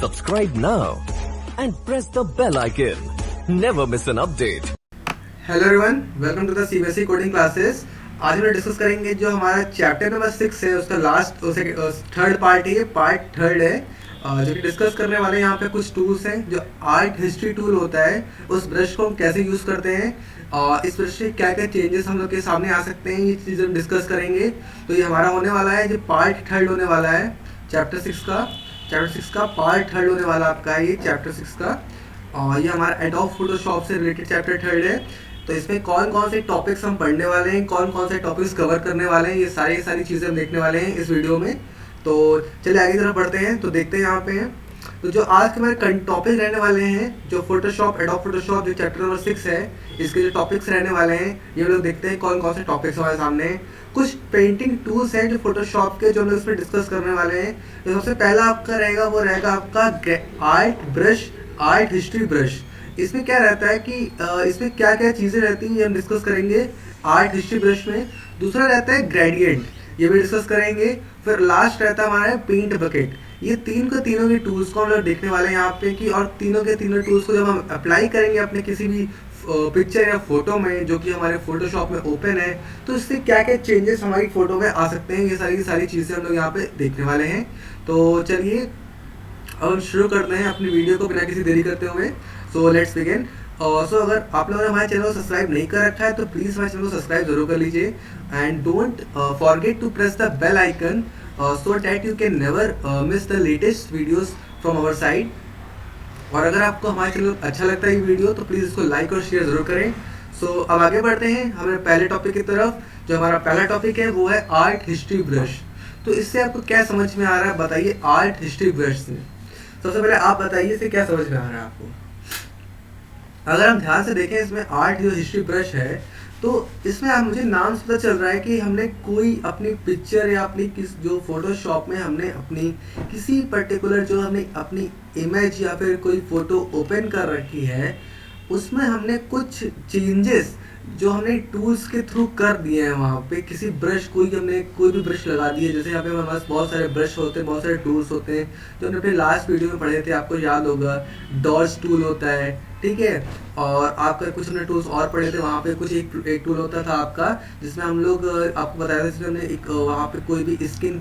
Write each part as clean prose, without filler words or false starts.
Subscribe now and press the bell icon. Never miss an update. Hello everyone, welcome to the CBSE coding classes. आज हम discuss करेंगे जो हमारा chapter number 6 है, उसका last third part है, ये पार्ट थर्ड है, जो कि डिस्कस करने वाले हैं। यहाँ पे कुछ टूल्स हैं। जो आर्ट हिस्ट्री टूल होता है, उस ब्रश को हम कैसे यूज़ करते हैं और इस ब्रश से क्या क्या चेंजेस हम लोग के सामने आ सकते हैं, ये चीज़ हम डिस्कस करेंगे। तो ये हमारा होने वाला है, जो पार्ट थर्ड होने वाला है चैप्टर 6 का पार्ट थर्ड होने वाला आपका है ये चैप्टर 6 का। और ये हमारा एडोब फोटोशॉप से रिलेटेड चैप्टर थर्ड है। तो इसमें कौन कौन से टॉपिक्स हम पढ़ने वाले हैं, कौन कौन से टॉपिक्स कवर करने वाले हैं, ये सारी चीज़ें हम देखने वाले हैं इस वीडियो में। तो चलिए आगे तरफ बढ़ते हैं। तो देखते हैं यहाँ पे हैं। तो जो आज के हमारे टॉपिक रहने वाले हैं, जो फोटोशॉप एडोब फोटोशॉप जो चैप्टर नंबर 6 है, इसके जो टॉपिक्स रहने वाले हैं, ये लोग देखते हैं कौन कौन से टॉपिक्स हमारे सामने हैं। कुछ पेंटिंग टूल्स हैं जो फोटोशॉप के, जो हम लोग इस पर डिस्कस करने वाले हैं। तो सबसे पहला आपका रहेगा, वो रहेगा आपका art brush, art history brush. इसमें क्या रहता है कि इसमें क्या क्या चीज़ें रहती हैं, ये हम डिस्कस करेंगे आर्ट हिस्ट्री ब्रश में। दूसरा रहता है ग्रेडियंट, ये भी डिस्कस करेंगे। फिर लास्ट रहता है हमारा पेंट बकेट। ये तीनों के टूल्स को हम लोग देखने वाले हैं यहाँ पे कि, और तीनों के टूल्स को जब हम अप्लाई करेंगे अपने किसी भी पिक्चर या फोटो में जो कि हमारे फोटोशॉप में ओपन है, तो इससे क्या क्या चेंजेस हमारी फोटो में आ सकते हैं, ये सारी चीज़ें हम लोग यहाँ पे देखने वाले हैं। तो चलिए अब हम शुरू करते हैं अपनी वीडियो को बिना किसी देरी करते हुए। So let's begin. सो अगर आप लोगों ने हमारे चैनल को सब्सक्राइब नहीं कर रखा है तो प्लीज़ हमारे चैनल को सब्सक्राइब जरूर कर लीजिए, and don't forget to press the bell icon so that you can never miss the latest videos from our side. और अगर आपको हमारे चैनल अच्छा लगता है ये वीडियो तो प्लीज़ इसको लाइक और शेयर ज़रूर करें। सो अब आगे बढ़ते हैं हमारे पहले टॉपिक की तरफ। जो हमारा पहला टॉपिक है वो है आर्ट हिस्ट्री ब्रश। तो इससे आपको क्या समझ में आ रहा है, बताइए। आर्ट हिस्ट्री ब्रश से सबसे पहले आप बताइए इससे क्या समझ में आ रहा है आपको। अगर हम ध्यान से देखें, इसमें आर्ट जो हिस्ट्री ब्रश है, तो इसमें आप मुझे नाम से पता चल रहा है कि हमने कोई अपनी पिक्चर या अपनी जो फोटोशॉप में हमने अपनी किसी पर्टिकुलर जो हमने अपनी इमेज या फिर कोई फोटो ओपन कर रखी है, उसमें हमने कुछ चेंजेस जो हमने टूल्स के थ्रू कर दिए हैं। वहाँ पे किसी ब्रश हमने कोई भी ब्रश लगा दिए। जैसे यहाँ पे हमारे पास बहुत सारे ब्रश होते हैं, बहुत सारे टूल्स होते हैं जो हमने अपने लास्ट वीडियो में पढ़े थे, आपको याद होगा। डॉज टूल होता है, ठीक है। और आपका कुछ हमने टूल्स और पढ़े थे। वहाँ पे कुछ एक टूल होता था आपका, जिसमें हम लोग आपको बताया था, जिसमें हमने एक वहाँ पे कोई भी स्किन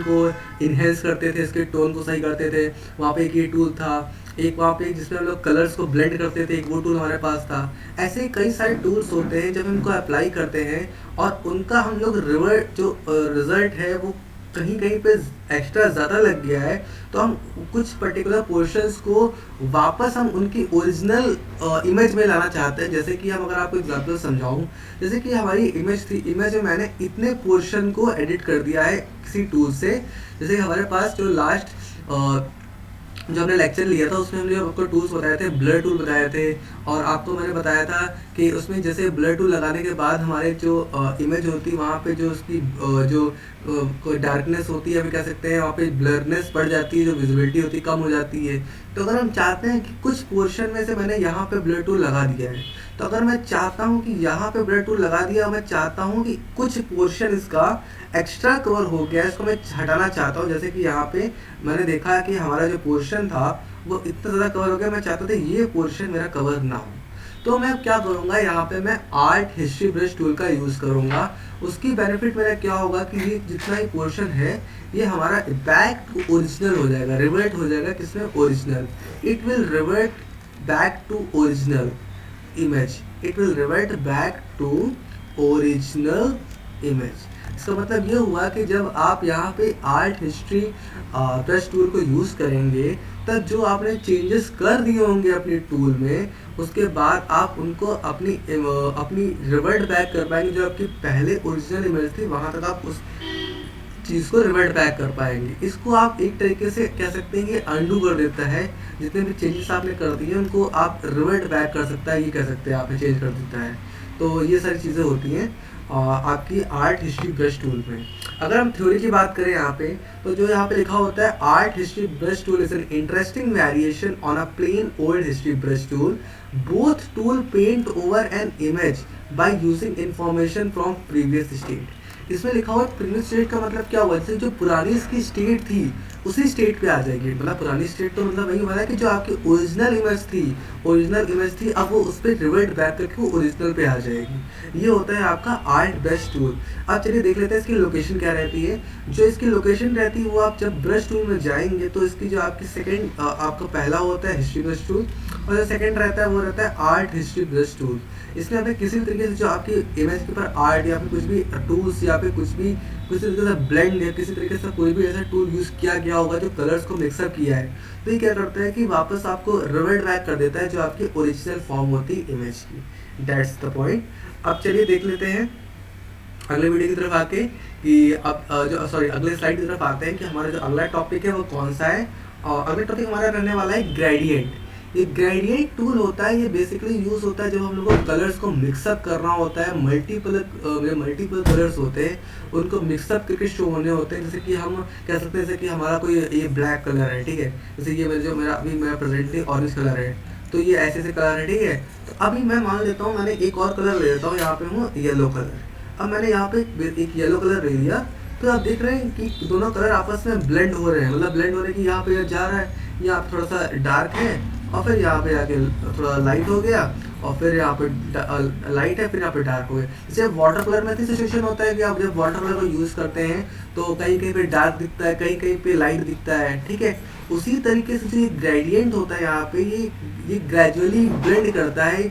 को इन्हेंस करते थे, इसके टोन को सही करते थे। वहाँ पे एक ये टूल था। एक वहाँ पे जिसमें हम लोग कलर्स को ब्लेंड करते थे, एक वो टूल हमारे पास था। ऐसे कई सारे टूल्स होते हैं जब हम इनको अप्लाई करते हैं और उनका हम लोग रिजल्ट है वो कहीं पे एक्स्ट्रा ज़्यादा लग गया है, तो हम कुछ पर्टिकुलर पोर्शंस को वापस हम उनकी ओरिजिनल इमेज में लाना चाहते हैं। जैसे कि हम, अगर आपको एग्जांपल समझाऊं, जैसे कि हमारी इमेज थी, इमेज में मैंने इतने पोर्शन को एडिट कर दिया है किसी टूल से। जैसे हमारे पास जो लास्ट जो हमने लेक्चर लिया था उसमें हमने आपको टूल्स बताए थे, ब्लर टूल बताए थे, और आपको मैंने बताया था कि उसमें जैसे ब्लर टूल लगाने के बाद हमारे जो इमेज होती है, वहाँ पे जो उसकी कोई डार्कनेस होती है, अभी कह सकते हैं वहाँ पे ब्लरनेस बढ़ जाती है, जो विजिबिलिटी होती है कम हो जाती है। तो अगर हम चाहते हैं कि कुछ पोर्शन में से मैंने यहाँ पे ब्लर टूल लगा दिया है, तो अगर मैं चाहता हूँ कि यहाँ पे ब्लर टूल लगा दिया और मैं चाहता हूँ कि कुछ पोर्शन इसका एक्स्ट्रा कवर हो गया, इसको मैं हटाना चाहता हूँ। जैसे कि यहाँ पे मैंने देखा कि हमारा जो पोर्शन था वो इतना ज़्यादा कवर हो गया, मैं चाहता था ये पोर्शन मेरा कवर ना हो। तो मैं क्या करूँगा, यहाँ पे मैं आर्ट हिस्ट्री ब्रश टूल का यूज़ करूँगा। उसकी बेनिफिट मेरा क्या होगा कि ये जितना ही पोर्शन है ये हमारा बैक टू ओरिजिनल हो जाएगा, रिवर्ट हो जाएगा। किसमें? Original. It will revert back to original image. It will revert back to original image. इसका मतलब ये हुआ कि जब आप यहाँ पे आर्ट हिस्ट्री ब्रश टूल को यूज़ करेंगे, तब जो आपने चेंजेस कर दिए होंगे अपनी टूल में, उसके बाद आप उनको अपनी रिवर्ट बैक कर पाएंगे। जो आपकी पहले ओरिजिनल इमेज थी, वहाँ तक आप उस चीज़ को रिवर्ट बैक कर पाएंगे। इसको आप एक तरीके से कह सकते हैं कि अंडू कर देता है। जितने भी चेंजेस आपने कर दिए उनको आप रिवर्ट बैक कर सकता है, ये कह सकते हैं आपने चेंज कर देता है। तो ये सारी चीज़ें होती हैं आपकी आर्ट हिस्ट्री ब्रश टूल में। अगर हम थ्योरी की बात करें यहाँ पे, तो जो यहाँ पे लिखा होता है, art history brush tool is an interesting variation on a plain old history brush tool. Both tool paint over an image by using information from previous state. इसमें लिखा हुआ प्रीवियस स्टेट का मतलब क्या हुआ, जैसे जो पुरानी इसकी स्टेट थी उसी स्टेट पे आ जाएगी। मतलब पुरानी स्टेट तो मतलब वही वाला कि जो आपकी ओरिजिनल इमेज थी अब वो उस पर रिवर्ट बैक करके वो ओरिजिनल पे आ जाएगी। ये होता है आपका आर्ट ब्रश टूल। अब चलिए देख लेते हैं इसकी लोकेशन क्या रहती है। जो इसकी लोकेशन रहती है वो आप जब ब्रश टूल में जाएंगे तो इसकी जो आपकी सेकेंड आपका पहला होता है हिस्ट्री ब्रश टूल, और जो सेकेंड रहता है वो रहता है आर्ट हिस्ट्री ब्रश टूल। इसमें हमें किसी भी तरीके से जो आपकी इमेज के ऊपर आर्ट या फिर कुछ भी टूल्स या फिर कुछ भी किसी तरीके से ब्लेंड या किसी तरीके से कोई भी ऐसा टूल यूज़ किया गया होगा जो कलर्स को मिक्सअप किया है, तो ये क्या करता है कि वापस आपको रिवर्ट बैक कर देता है जो आपकी ओरिजिनल फॉर्म होती है इमेज की। That's the point. अब चलिए देख लेते हैं अगले वीडियो की तरफ आके कि अब अगले स्लाइड की तरफ आते हैं कि हमारा जो अगला टॉपिक है वो कौन सा है। और अगला टॉपिक हमारा रहने वाला है ग्रेडियंट। ये ग्रेडियंट टूल होता है, ये बेसिकली यूज होता है जब हम लोग को कलर्स को मिक्सअप करना होता है। मल्टीपल कलर्स होते हैं, उनको मिक्सअप करके शो होने होते हैं। जैसे कि हम कह सकते हैं जैसे कि हमारा कोई ये ब्लैक कलर है, ठीक है, जैसे ये मेरा अभी प्रेजेंटली ऑरेंज कलर है, तो ये ऐसे कलर है, ठीक है। तो अभी मैं मान लेता हूँ मैंने एक और कलर ले लेता हूँ, यहाँ पे हूँ येलो कलर। अब मैंने यहाँ पे एक येलो कलर ले लिया, तो आप देख रहे हैं कि दोनों कलर आपस में ब्लेंड हो रहे हैं। मतलब ब्लेंड हो रहे हैं कि यहाँ पे जा रहा है, यहाँ थोड़ा सा डार्क है और फिर यहाँ पे आके थोड़ा लाइट हो गया, और फिर यहाँ पे लाइट है, फिर यहाँ पे डार्क हो गया। जैसे वाटर कलर में सिचुएशन होता है कि आप जब वाटर कलर को यूज़ करते हैं तो कहीं कहीं पे डार्क दिखता है, कहीं कहीं पे लाइट दिखता है, ठीक है। उसी तरीके से जो ये ग्रेडियंट होता है यहाँ पे ये ग्रेजुअली ब्लेंड करता है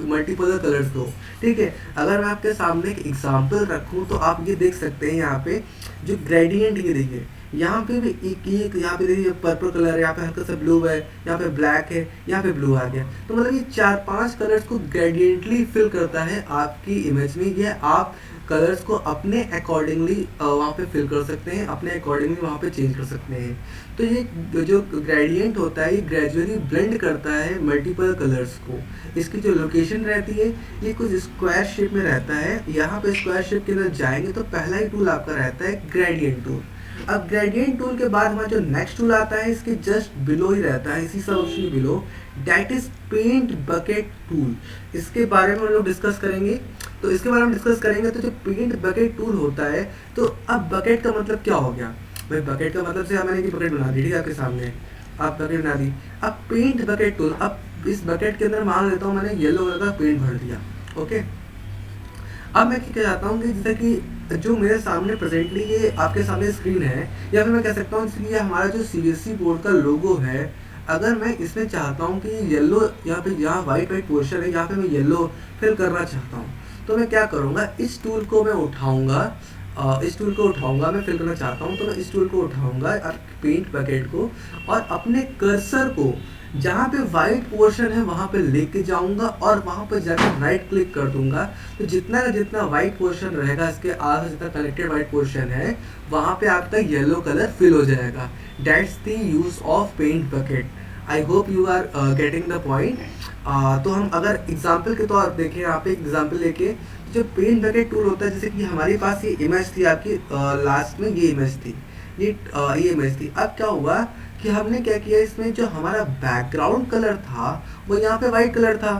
मल्टीपल कलर्स को, ठीक है। अगर मैं आपके सामने एक एग्जांपल रखूँ तो आप ये देख सकते हैं यहाँ पे जो ग्रेडियंट, ये देखिए यहाँ पे भी एक यहाँ पे देखिए पर्पल कलर है, यहाँ पे हल्का सा ब्लू है, यहाँ पे ब्लैक है, यहाँ पे ब्लू आ गया। तो मतलब ये 4-5 कलर्स को ग्रेडियंटली फिल करता है आपकी इमेज में। ये आप कलर्स को अपने अकॉर्डिंगली वहाँ पे फिल कर सकते हैं, अपने अकॉर्डिंगली वहाँ पे चेंज कर सकते हैं। तो ये जो ग्रेडियंट होता है ये ग्रेजुअली ब्लेंड करता है मल्टीपल कलर्स को। इसकी जो लोकेशन रहती है ये कुछ स्क्वायर शेप में रहता है। यहाँ पे स्क्वायर शेप के अंदर जाएंगे तो पहला ही टूल आपका रहता है ग्रेडियंट टूल। अब ग्रेडियंट टूल के बाद हमारा जो नेक्स्ट टूल आता है इसके जस्ट बिलो ही रहता है, इसी सबसे below, that is paint bucket tool. इसके बारे में हम लोग डिस्कस करेंगे। तो इसके बारे में डिस्कस करेंगे तो जो पेंट बकेट टूल होता है, तो अब बकेट का मतलब क्या हो गया भाई? बकेट का मतलब से मैंने एक बकेट बना दी, ठीक है, आपके सामने आप बकेट बना दी। अब पेंट बकेट टूल, अब इस बकेट के अंदर मान लेता हूँ मैंने येलो कलर का पेंट भर दिया, ओके। अब मैं क्या चाहता हूँ कि जैसे कि जो मेरे सामने प्रेजेंटली ये आपके सामने स्क्रीन है, या फिर मैं कह सकता हूँ ये हमारा जो सीबीएसई बोर्ड का लोगो है, अगर मैं इसमें चाहता हूँ कि येलो यहाँ पे जहाँ वाइट पोर्शन है यहाँ पे मैं येलो फिल करना चाहता हूँ, तो मैं क्या करूँगा, इस टूल को मैं उठाऊँगा, मैं फिल करना चाहता हूँ तो मैं इस टूल को उठाऊँगा पेंट बकेट को, और अपने कर्सर को जहाँ पे वाइट पोर्शन है वहाँ पे लेके जाऊंगा और वहाँ पे जाकर राइट क्लिक कर दूंगा। तो जितना का जितना वाइट पोर्शन रहेगा इसके आस जितना कनेक्टेड वाइट पोर्शन है वहाँ पे आपका येलो कलर फिल हो जाएगा। That's the use of paint bucket. I hope you are getting the point. तो हम अगर एग्जाम्पल के तौर पर देखें, यहाँ पे एग्जाम्पल लेके, जो पेंट बकेट टूल होता है, जैसे कि हमारे पास ये इमेज थी आपकी लास्ट में, ये इमेज थी, ये इमेज थी। अब क्या हुआ कि हमने क्या किया, इसमें जो हमारा बैकग्राउंड कलर था वो यहाँ पे वाइट कलर था।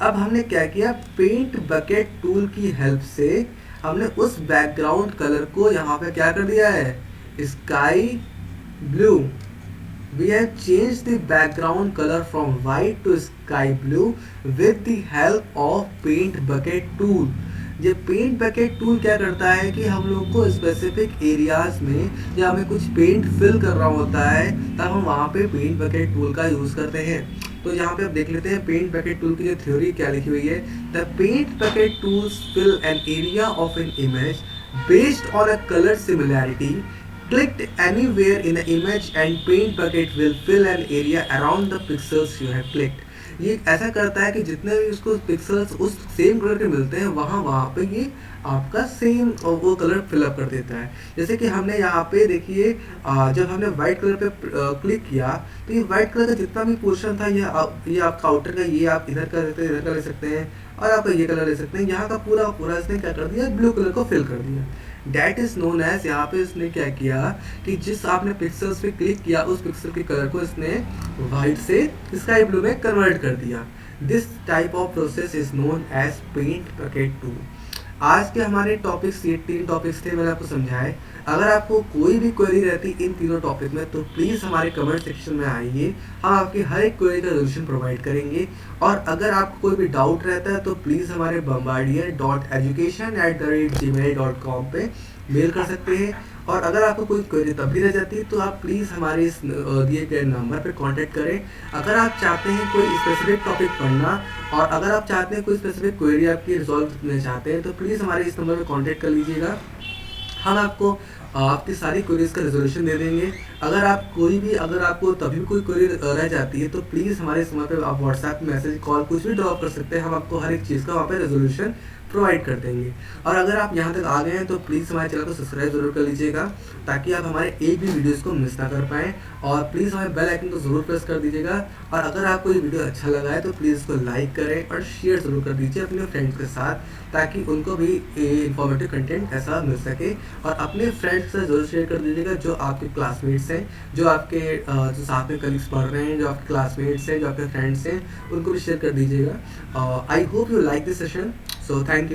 अब हमने क्या किया, पेंट बकेट टूल की हेल्प से हमने उस बैकग्राउंड कलर को यहाँ पे क्या कर दिया है, sky blue. We have change the background colour from white to sky blue with the help of paint bucket tool. ये पेंट बकेट टूल क्या करता है कि हम लोग को स्पेसिफिक एरियाज में जब हमें कुछ पेंट फिल कर रहा होता है तब हम वहाँ पे पेंट बकेट टूल का यूज़ करते हैं। तो यहाँ पे आप देख लेते हैं पेंट बकेट टूल की जो थ्योरी क्या लिखी हुई है। The paint bucket tools fill an area of an image based on a colour similarity clicked anywhere in the image and paint bucket will fill an area around the pixels you have clicked। ये ऐसा करता है कि जितने भी उसको pixels उस same colour के मिलते हैं वहाँ पे ये आपका सेम वो कलर फिलअप कर देता है। जैसे कि हमने यहाँ पे देखिए जब हमने वाइट कलर पे क्लिक किया तो ये वाइट कलर का जितना भी पोर्शन था ये आपका आउटर का, ये आप इधर का ले सकते हैं और आप ये कलर ले सकते हैं। यहाँ का पूरा इसने क्या कर दिया, ब्लू कलर को फिल कर दिया। डैट इज नोन एज, यहाँ पे इसने क्या किया कि जिस आपने पिक्सल्स पे क्लिक किया उस पिक्सल के कलर को इसने वाइट से स्काई ब्लू में कन्वर्ट कर दिया। This type of process is known as paint bucket tool. आज के हमारे टॉपिक्स, ये 3 टॉपिक्स थे, मैंने आपको समझाए। अगर आपको कोई भी क्वेरी रहती इन तीनों टॉपिक में तो प्लीज़ हमारे कमेंट सेक्शन में आइए, हम आपकी हर एक क्वेरी का सोल्यूशन प्रोवाइड करेंगे। और अगर आपको कोई भी डाउट रहता है तो प्लीज़ हमारे bombardier.education@gmail.com पे मेल कर सकते हैं। और अगर आपको कोई क्वेरी तब भी रह जाती है तो आप प्लीज़ हमारे इस दिए गए नंबर पे कांटेक्ट करें। अगर आप चाहते हैं कोई स्पेसिफिक टॉपिक पढ़ना और अगर आप चाहते हैं कोई स्पेसिफिक क्वेरी आपकी रिजॉल्व करना चाहते हैं तो प्लीज़ हमारे इस नंबर पे कांटेक्ट कर लीजिएगा। हम आपको आपकी सारी क्वेरीज का रेजोल्यूशन दे देंगे। अगर आपको तभी भी कोई क्वेरी रह जाती है तो प्लीज़ हमारे इस नंबर पे आप व्हाट्सएप मैसेज, कॉल कुछ भी ड्रॉप कर सकते हैं। हम आपको हर एक चीज़ का वहाँ पे रेजोल्यूशन प्रोवाइड कर देंगे। और अगर आप यहाँ तक आ गए हैं तो प्लीज़ हमारे चैनल को सब्सक्राइब जरूर कर लीजिएगा ताकि आप हमारे एक भी वीडियोज़ को मिस ना कर पाएँ। और प्लीज़ हमारे बेल आइकन को ज़रूर प्रेस कर दीजिएगा। और अगर आपको ये वीडियो अच्छा लगा है तो प्लीज़ इसको लाइक करें और शेयर ज़रूर कर दीजिए अपने फ्रेंड्स के साथ ताकि उनको भी इंफॉर्मेटिव कंटेंट ऐसा मिल सके। और अपने फ्रेंड्स से ज़रूर शेयर कर दीजिएगा जो आपके क्लासमेट्स हैं, जो आपके जो साथ में कलीग्स पढ़ रहे हैं, जो आपके क्लासमेट्स हैं, जो आपके फ्रेंड्स हैं, उनको भी शेयर कर दीजिएगा। आई hope you like this session, so thank you.